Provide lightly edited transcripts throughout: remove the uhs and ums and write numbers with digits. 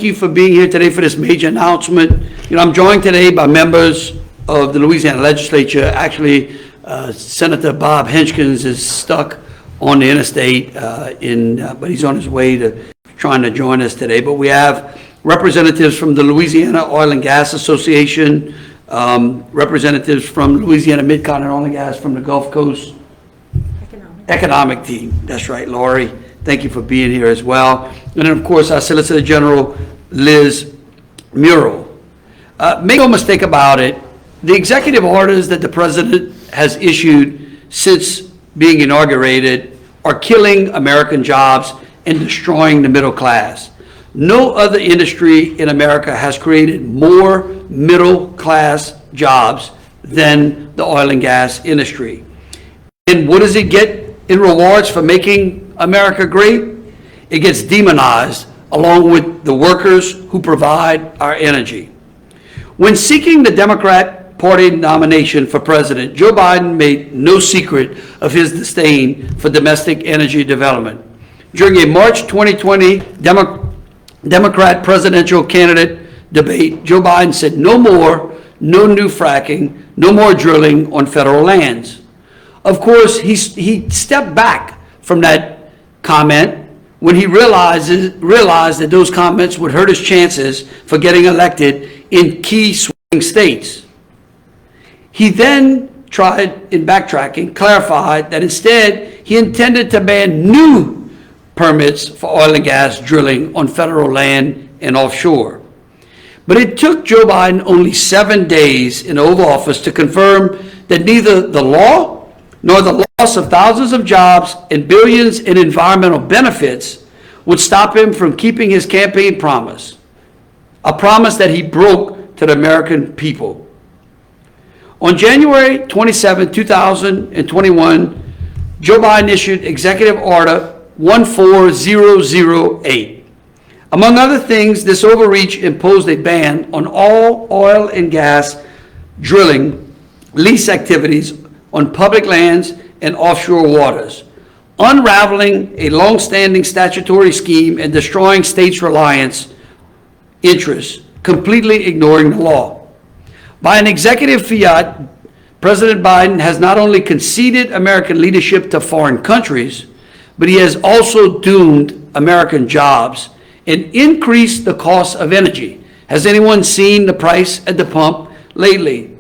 you for being here today for this major announcement. I'm joined today by members of the Louisiana legislature. Actually, Senator Bob Henskins is stuck on the interstate, but he's on his way to trying to join us today. But we have representatives from the Louisiana Oil and Gas Association, representatives from Louisiana Mid-Continent Oil and Gas from the Gulf Coast Economic Team. That's right, Lori. Thank you for being here as well. And then, of course, our Solicitor General, Liz Murrow. Make no mistake about it, the executive orders that the President has issued since being inaugurated are killing American jobs and destroying the middle class. No other industry in America has created more middle class jobs than the oil and gas industry. And what does it get in rewards for making America great? It gets demonized along with the workers who provide our energy. When seeking the Democrat Party nomination for president, Joe Biden made no secret of his disdain for domestic energy development. During a March 2020 Democrat presidential candidate debate, Joe Biden said no new fracking, no more drilling on federal lands. Of course, he stepped back from that comment when he realized that those comments would hurt his chances for getting elected in key swing states. He then tried, in backtracking, clarified that instead he intended to ban new permits for oil and gas drilling on federal land and offshore. But it took Joe Biden only 7 days in the Oval Office to confirm that neither the law nor the loss of thousands of jobs and billions in environmental benefits would stop him from keeping his campaign promise, a promise that he broke to the American people. On January 27, 2021, Joe Biden issued Executive Order 14008. Among other things, this overreach imposed a ban on all oil and gas drilling lease activities on public lands and offshore waters, unraveling a long-standing statutory scheme and destroying states' reliance interests, completely ignoring the law. By an executive fiat, President Biden has not only conceded American leadership to foreign countries, but he has also doomed American jobs and increased the cost of energy. Has anyone seen the price at the pump lately?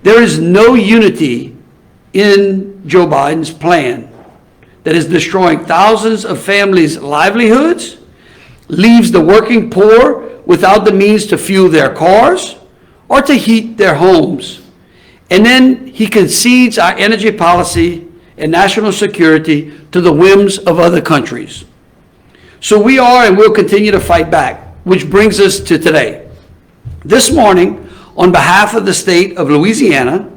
There is no unity in Joe Biden's plan that is destroying thousands of families' livelihoods, leaves the working poor without the means to fuel their cars or to heat their homes. And then he concedes our energy policy and national security to the whims of other countries. So we are and will continue to fight back, which brings us to today. This morning, on behalf of the state of Louisiana,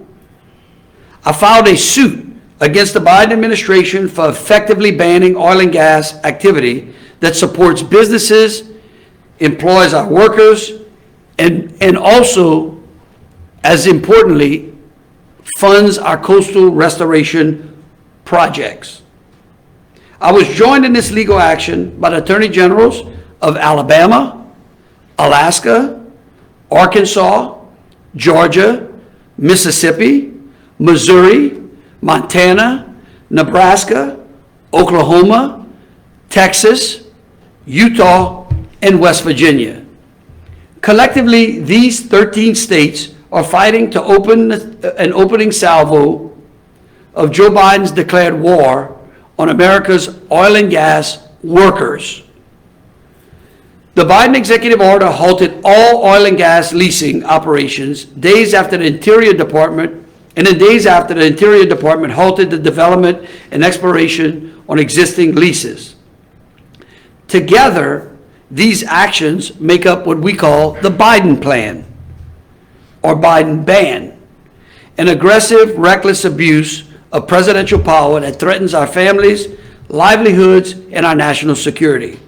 I filed a suit against the Biden administration for effectively banning oil and gas activity that supports businesses, employs our workers, and also, as importantly, funds our coastal restoration projects. I was joined in this legal action by the Attorney Generals of Alabama, Alaska, Arkansas, Georgia, Mississippi, Missouri, Montana, Nebraska, Oklahoma, Texas, Utah, and West Virginia. Collectively, these 13 states are fighting to open an opening salvo of Joe Biden's declared war on America's oil and gas workers. The Biden executive order halted all oil and gas leasing operations days after the Interior Department halted the development and exploration on existing leases. Together, these actions make up what we call the Biden Plan, or Biden Ban, an aggressive, reckless abuse of presidential power that threatens our families, livelihoods, and our national security.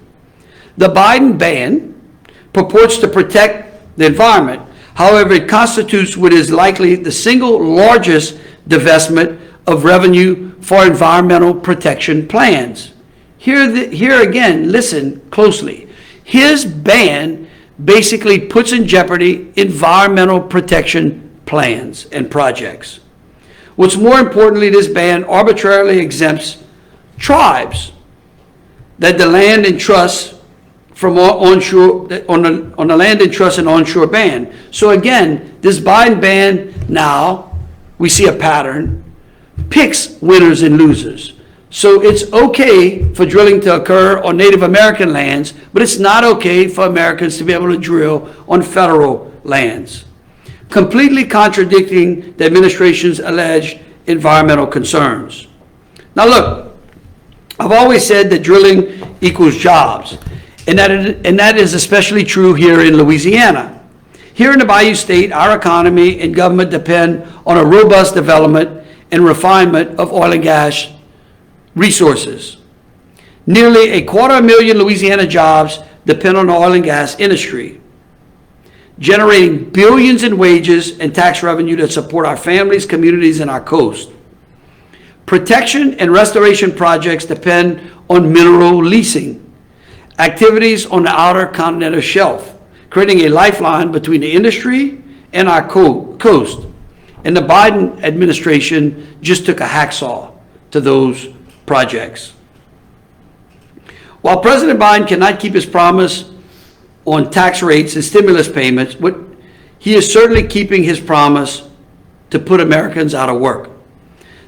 The Biden ban purports to protect the environment. However, it constitutes what is likely the single largest divestment of revenue for environmental protection plans. Here again, listen closely. His ban basically puts in jeopardy environmental protection plans and projects. What's more importantly, this ban arbitrarily exempts tribes that the land and trust from onshore, on the land and trust and onshore ban. So again, this Biden ban now, we see a pattern, picks winners and losers. So it's okay for drilling to occur on Native American lands, but it's not okay for Americans to be able to drill on federal lands, completely contradicting the administration's alleged environmental concerns. Now look, I've always said that drilling equals jobs, and that is especially true here in Louisiana. Here in the Bayou State, our economy and government depend on a robust development and refinement of oil and gas resources. Nearly 250,000 Louisiana jobs depend on the oil and gas industry, generating billions in wages and tax revenue that support our families, communities, and our coast. Protection and restoration projects depend on mineral leasing activities on the outer continental shelf, creating a lifeline between the industry and our coast. And the Biden administration just took a hacksaw to those projects. While President Biden cannot keep his promise on tax rates and stimulus payments, he is certainly keeping his promise to put Americans out of work.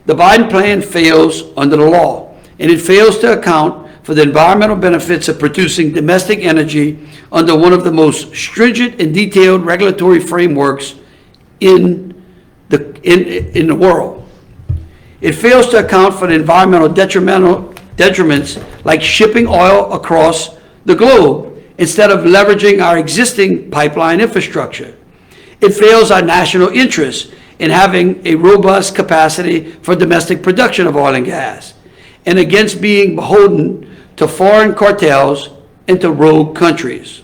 The Biden plan fails under the law, and it fails to account for the environmental benefits of producing domestic energy under one of the most stringent and detailed regulatory frameworks in the world. It fails to account for the environmental detriments like shipping oil across the globe instead of leveraging our existing pipeline infrastructure. It fails our national interest in having a robust capacity for domestic production of oil and gas, and against being beholden to foreign cartels and to rogue countries.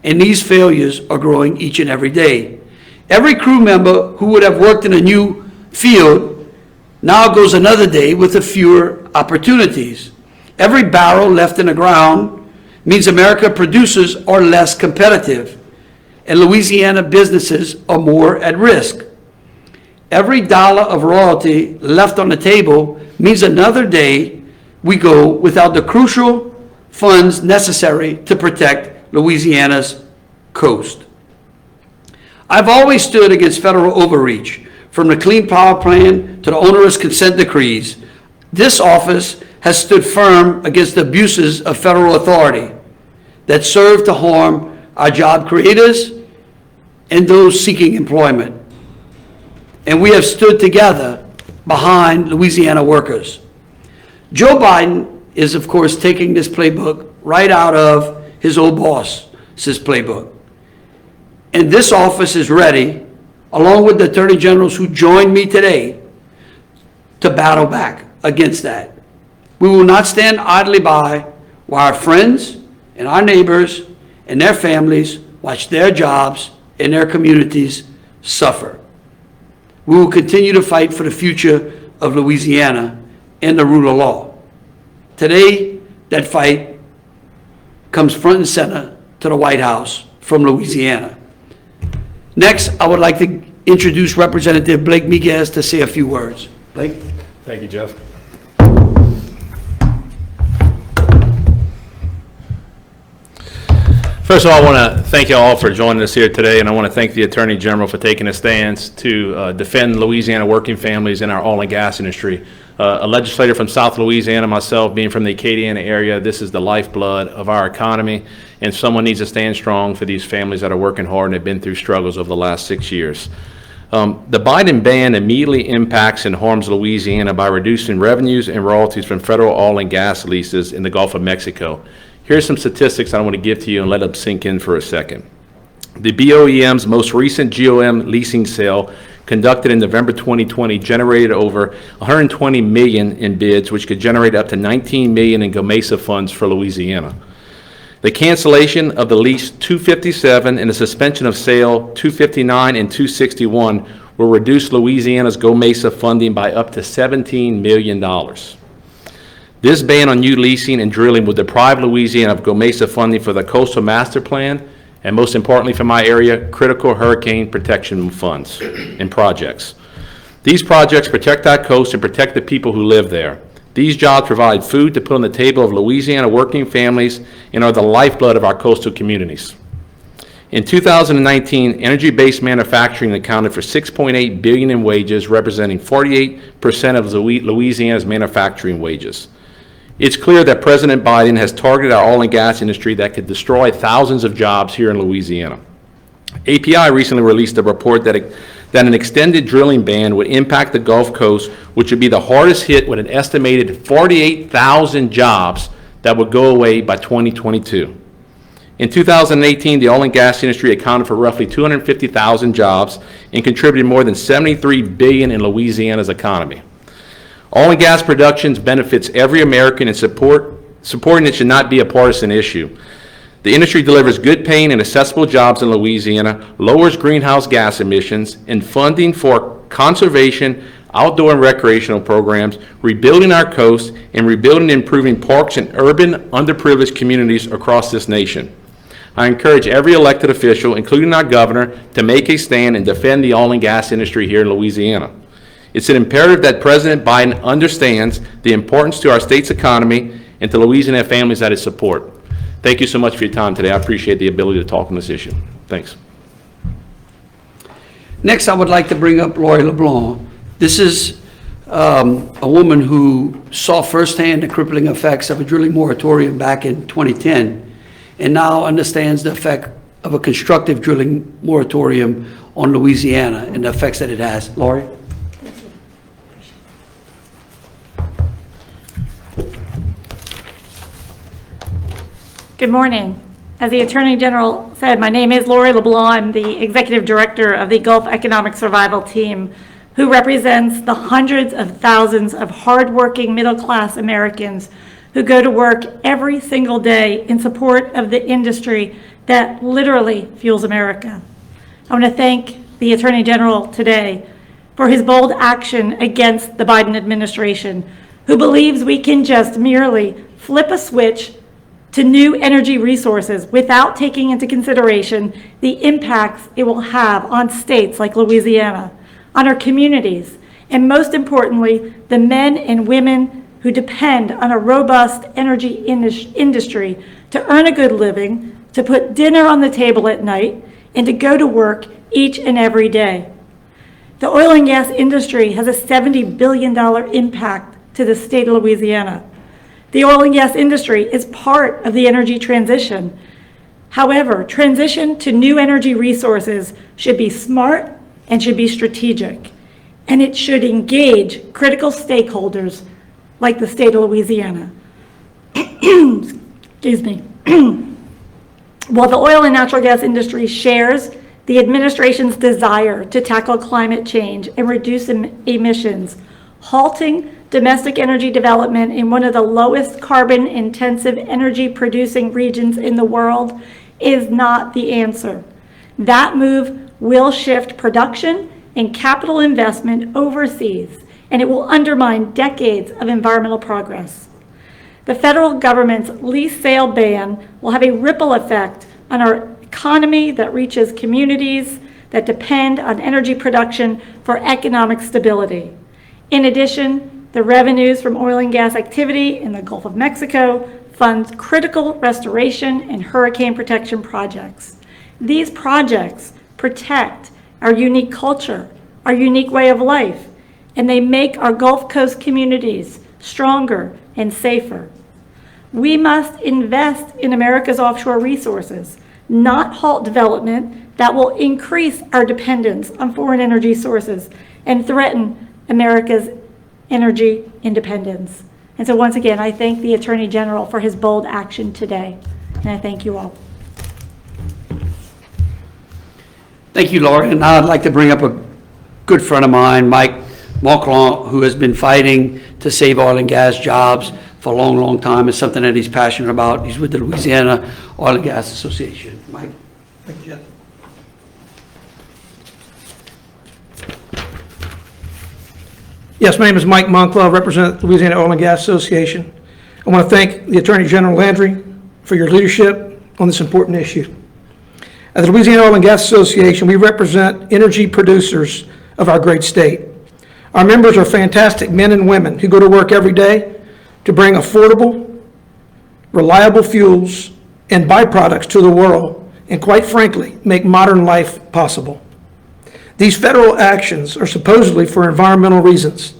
And these failures are growing each and every day. Every crew member who would have worked in a new field now goes another day with fewer opportunities. Every barrel left in the ground means America producers are less competitive, and Louisiana businesses are more at risk. Every dollar of royalty left on the table means another day we go without the crucial funds necessary to protect Louisiana's coast. I've always stood against federal overreach, from the Clean Power Plan to the onerous consent decrees. This office has stood firm against the abuses of federal authority that serve to harm our job creators and those seeking employment. And we have stood together behind Louisiana workers. Joe Biden is, of course, taking this playbook right out of his old boss's playbook. And this office is ready, along with the attorney generals who joined me today, to battle back against that. We will not stand idly by while our friends and our neighbors and their families watch their jobs and their communities suffer. We will continue to fight for the future of Louisiana and the rule of law. Today, that fight comes front and center to the White House from Louisiana. Next, I would like to introduce Representative Blake Miguez to say a few words. Blake? Thank you, Jeff. First of all, I want to thank you all for joining us here today, and I want to thank the Attorney General for taking a stance to defend Louisiana working families in our oil and gas industry. A legislator from South Louisiana, myself being from the Acadiana area, this is the lifeblood of our economy, and someone needs to stand strong for these families that are working hard and have been through struggles over the last 6 years. The Biden ban immediately impacts and harms Louisiana by reducing revenues and royalties from federal oil and gas leases in the Gulf of Mexico. Here's some statistics I want to give to you and let them sink in for a second. The BOEM's most recent GOM leasing sale conducted in November 2020 generated over $120 million in bids, which could generate up to $19 million in GOMESA funds for Louisiana. The cancellation of the lease 257 and the suspension of sale 259 and 261 will reduce Louisiana's GOMESA funding by up to $17 million. This ban on new leasing and drilling will deprive Louisiana of GOMESA funding for the Coastal Master Plan, and most importantly for my area, critical hurricane protection funds and projects. These projects protect our coast and protect the people who live there. These jobs provide food to put on the table of Louisiana working families and are the lifeblood of our coastal communities. In 2019, energy-based manufacturing accounted for $6.8 billion in wages, representing 48% of Louisiana's manufacturing wages. It's clear that President Biden has targeted our oil and gas industry that could destroy thousands of jobs here in Louisiana. API recently released a report that an extended drilling ban would impact the Gulf Coast, which would be the hardest hit with an estimated 48,000 jobs that would go away by 2022. In 2018, the oil and gas industry accounted for roughly 250,000 jobs and contributed more than $73 billion in Louisiana's economy. Oil and gas production benefits every American, and supporting it should not be a partisan issue. The industry delivers good paying and accessible jobs in Louisiana, lowers greenhouse gas emissions, and funding for conservation, outdoor and recreational programs, rebuilding our coast, and rebuilding and improving parks in urban, underprivileged communities across this nation. I encourage every elected official, including our governor, to make a stand and defend the oil and gas industry here in Louisiana. It's an imperative that President Biden understands the importance to our state's economy and to Louisiana families that it supports. Thank you so much for your time today. I appreciate the ability to talk on this issue. Thanks. Next, I would like to bring up Lori LeBlanc. This is a woman who saw firsthand the crippling effects of a drilling moratorium back in 2010 and now understands the effect of a constructive drilling moratorium on Louisiana and the effects that it has. Lori? Good morning. As the Attorney General said, my name is Lori LeBlanc. I'm the Executive Director of the Gulf Economic Survival Team, who represents the hundreds of thousands of hardworking middle-class Americans who go to work every single day in support of the industry that literally fuels America. I want to thank the Attorney General today for his bold action against the Biden administration, who believes we can just merely flip a switch to new energy resources without taking into consideration the impacts it will have on states like Louisiana, on our communities, and most importantly, the men and women who depend on a robust energy industry to earn a good living, to put dinner on the table at night, and to go to work each and every day. The oil and gas industry has a $70 billion impact to the state of Louisiana. The oil and gas industry is part of the energy transition. However, transition to new energy resources should be smart and should be strategic, and it should engage critical stakeholders like the state of Louisiana. Excuse me. While the oil and natural gas industry shares the administration's desire to tackle climate change and reduce emissions, halting domestic energy development in one of the lowest carbon-intensive energy-producing regions in the world is not the answer. That move will shift production and capital investment overseas, and it will undermine decades of environmental progress. The federal government's lease sale ban will have a ripple effect on our economy that reaches communities that depend on energy production for economic stability. In addition, the revenues from oil and gas activity in the Gulf of Mexico funds critical restoration and hurricane protection projects. These projects protect our unique culture, our unique way of life, and they make our Gulf Coast communities stronger and safer. We must invest in America's offshore resources, not halt development that will increase our dependence on foreign energy sources and threaten America's energy independence. And so once again, I thank the Attorney General for his bold action today, and I thank you all. Thank you, Laura. And now I'd like to bring up a good friend of mine, Mike Monclon, who has been fighting to save oil and gas jobs for a long, long time. It's something that he's passionate about. He's with the Louisiana Oil and Gas Association. Mike? Thank you, Jeff. Yes, my name is Mike Monclove, represent the Louisiana Oil and Gas Association. I want to thank the Attorney General Landry for your leadership on this important issue. At the Louisiana Oil and Gas Association, we represent energy producers of our great state. Our members are fantastic men and women who go to work every day to bring affordable, reliable fuels and byproducts to the world, and quite frankly, make modern life possible. These federal actions are supposedly for environmental reasons,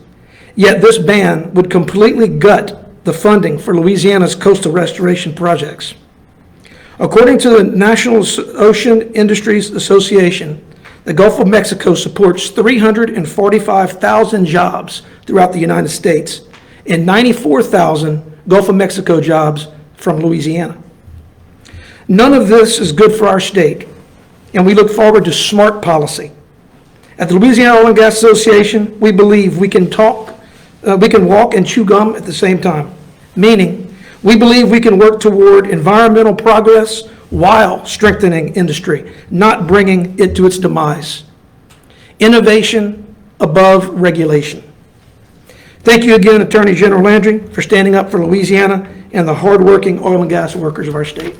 yet this ban would completely gut the funding for Louisiana's coastal restoration projects. According to the National Ocean Industries Association, the Gulf of Mexico supports 345,000 jobs throughout the United States and 94,000 Gulf of Mexico jobs from Louisiana. None of this is good for our state, and we look forward to smart policy. At the Louisiana Oil and Gas Association, we believe we can walk and chew gum at the same time, meaning we believe we can work toward environmental progress while strengthening industry, not bringing it to its demise. Innovation above regulation. Thank you again, Attorney General Landry, for standing up for Louisiana and the hardworking oil and gas workers of our state.